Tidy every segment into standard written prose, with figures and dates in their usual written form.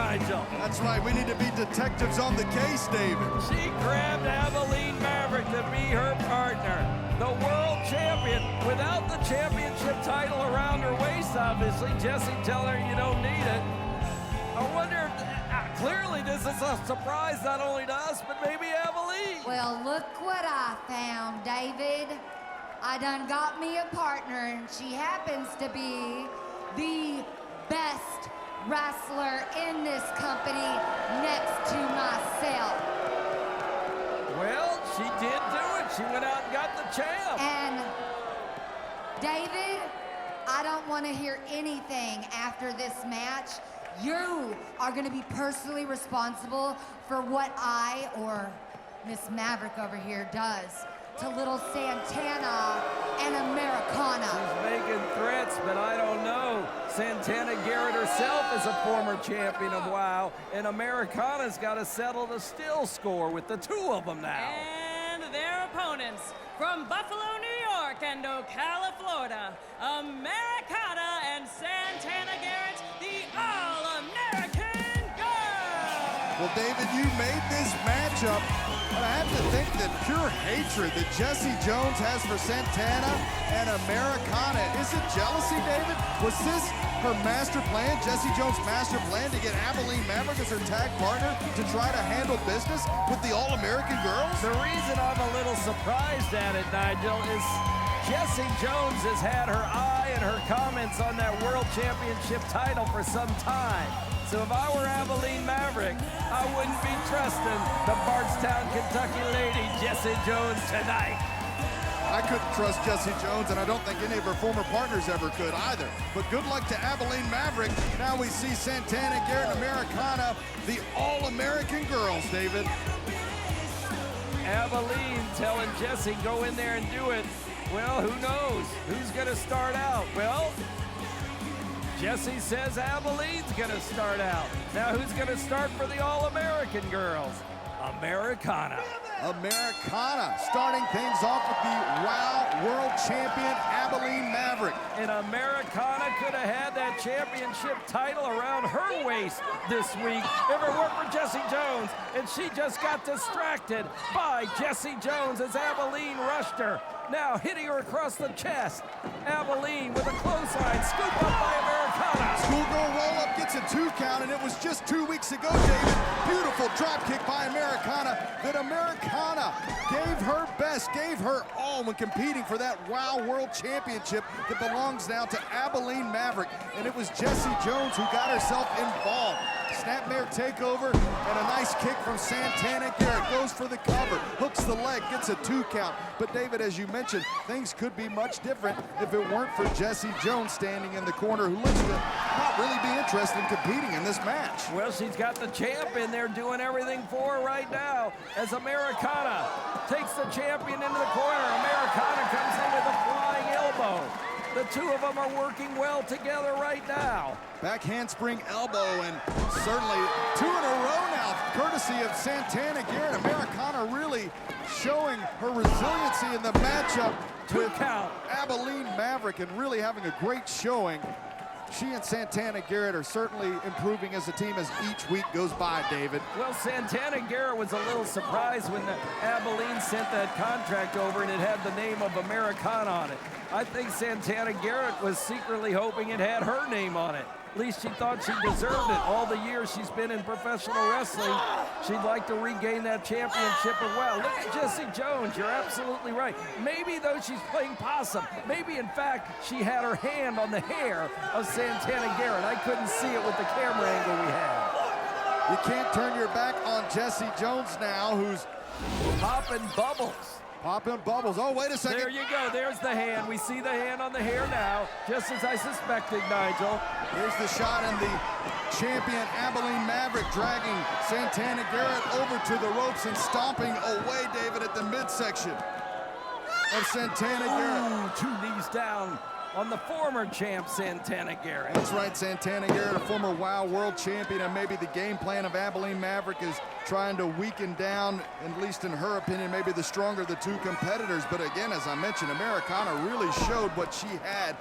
Nigel. That's right. We need to be detectives on the case, David. She grabbed Abilene Maverick to be her partner. The world champion without the championship title around her waist, obviously. Jessie telling her you don't need it. I wonder if, clearly this is a surprise not only to us, but maybe Abilene. Well, look what I found, David. I done got me a partner, and she happens to be the best wrestler in this company next to myself. Well, she did do it. She went out and got the champ. And, David, I don't want to hear anything after this match. You are going to be personally responsible for what I, or Miss Maverick over here, does to little Santana and Americana. She's making threats, but I don't know. Santana Garrett herself is a former champion of WOW, and Americana's got to settle the still score with the two of them now. And their opponents from Buffalo, New York and Ocala, Florida, Americana and Santana Garrett, the All-American Girl. Well, David, you made this matchup, but I have to think that pure hatred that Jessie Jones has for Santana and Americana. Is it jealousy, David? Was this her master plan, Jessie Jones' master plan, to get Abilene Maverick as her tag partner to try to handle business with the All-American girls? The reason I'm a little surprised at it, Nigel, is Jessie Jones has had her eye and her comments on that World Championship title for some time. So if I were Abilene Maverick, I wouldn't be trusting the Bardstown, Kentucky lady, Jessie Jones, tonight. I couldn't trust Jessie Jones, and I don't think any of her former partners ever could either. But good luck to Abilene Maverick. Now we see Santana Garrett and Americana, the All-American girls, David. Abilene telling Jessie, go in there and do it. Well, who knows? Who's going to start out? Well, Jessie says Abilene's going to start out. Now who's going to start for the All-American girls? Americana. Americana starting things off with the WOW World Champion, Abilene Maverick. And Americana could have had that championship title around her waist this week if it weren't for Jessie Jones. And she just got distracted by Jessie Jones as Abilene rushed her. Now hitting her across the chest. Abilene with a clothesline, scoop up by Americana. Schoolgirl roll-up gets a 2 count, and it was just 2 weeks ago, David. Beautiful drop kick by Americana. That Americana gave her best, gave her all when competing for that WOW World Championship that belongs now to Abilene Maverick. And it was Jessie Jones who got herself involved. Snapmare takeover and a nice kick from Santana Garrett. Goes for the cover, hooks the leg, gets a 2 count. But David, as you mentioned, things could be much different if it weren't for Jessie Jones standing in the corner, who looks to not really be interested in competing in this match. Well, she's got the champ in there doing everything for her right now as Americana takes the champion into the corner. Americana comes in with a flying elbow. The two of them are working well together right now. Back handspring elbow, and certainly 2 in a row now, courtesy of Santana Garrett. Americana really showing her resiliency in the matchup with Abilene Maverick and really having a great showing. She and Santana Garrett are certainly improving as a team as each week goes by, David. Well, Santana Garrett was a little surprised when Abilene sent that contract over and it had the name of Americana on it. I think Santana Garrett was secretly hoping it had her name on it. At least she thought she deserved it. All the years she's been in professional wrestling, she'd like to regain that championship as well. Look at Jessie Jones, you're absolutely right. Maybe, though, she's playing possum. Maybe, in fact, she had her hand on the hair of Santana Garrett. I couldn't see it with the camera angle we had. You can't turn your back on Jessie Jones now, who's popping bubbles. Popping bubbles. Oh, wait a second. There you go. There's the hand. We see the hand on the hair now, just as I suspected, Nigel. Here's the shot, and the champion Abilene Maverick dragging Santana Garrett over to the ropes and stomping away, David, at the midsection of Santana Garrett. Ooh, 2 knees down on the former champ, Santana Garrett. That's right, Santana Garrett, a former WOW World Champion, and maybe the game plan of Abilene Maverick is trying to weaken down, at least in her opinion, maybe the stronger of the two competitors. But again, as I mentioned, Americana really showed what she had.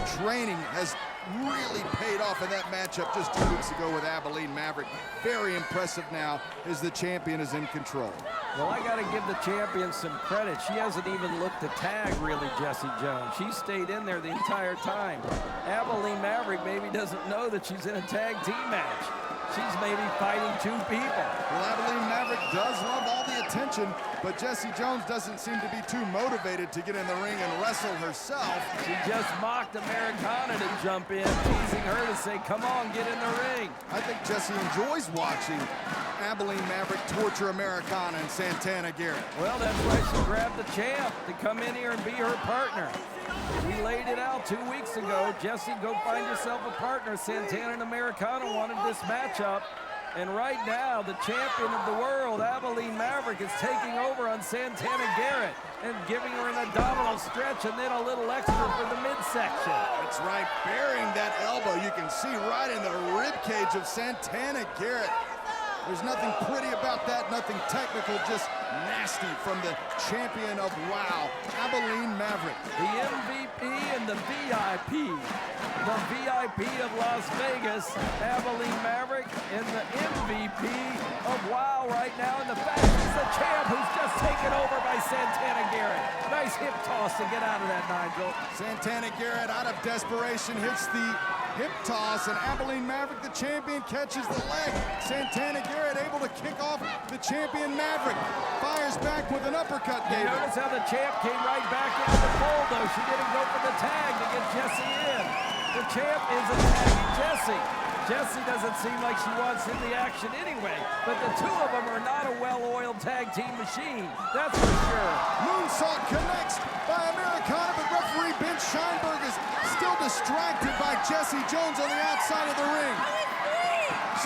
the training has really paid off in that matchup just 2 weeks ago with Abilene Maverick. Very impressive now as the champion is in control. Well, I got to give the champion some credit. She hasn't even looked to tag, really, Jessie Jones. She stayed in there the entire time. Abilene Maverick maybe doesn't know that she's in a tag team match. She's maybe fighting two people. Well, Abilene Maverick does love all the attention, but Jessie Jones doesn't seem to be too motivated to get in the ring and wrestle herself. She just mocked Americana to jump in, teasing her to say, come on, get in the ring. I think Jessie enjoys watching Abilene Maverick torture Americana and Santana Garrett. Well, that's why she grabbed the champ to come in here and be her partner. We laid it out 2 weeks ago. Jessie, go find yourself a partner. Santana and Americana wanted this matchup. And right now, the champion of the world, Abilene Maverick, is taking over on Santana Garrett and giving her an abdominal stretch and then a little extra for the midsection. That's right, burying that elbow. You can see right in the rib cage of Santana Garrett. There's nothing pretty about that, nothing technical, just nasty from the champion of WOW, Abilene Maverick. The MVP and the VIP. The VIP of Las Vegas, Abilene Maverick, and the MVP of WOW right now. And the fact is the champ who's just taken over by Santana Garrett. Nice hip toss to get out of that, Nigel. Santana Garrett, out of desperation, hits the hip toss, and Abilene Maverick, the champion, catches the leg. Santana Garrett able to kick off the champion Maverick. Fires back with an uppercut, You David. notice how the champ came right back into the fold, though. She didn't go for the tag to get Jessie in. The champ is attacking Jessie. Jessie doesn't seem like she wants in the action anyway, but the two of them are not a well-oiled tag team machine. That's for sure. Moonsault connects by Americana, but referee Ben Scheinberg is still distracted by Jessie Jones on the outside of the ring.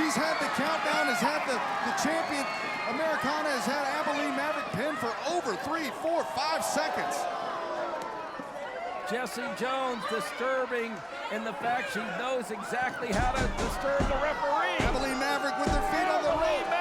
She's had the countdown, has had the champion. Americana has had Abilene Maverick pinned for over 3, 4, 5 seconds. Jessie Jones disturbing in the fact she knows exactly how to disturb the referee. Abilene Maverick with her feet on the rope.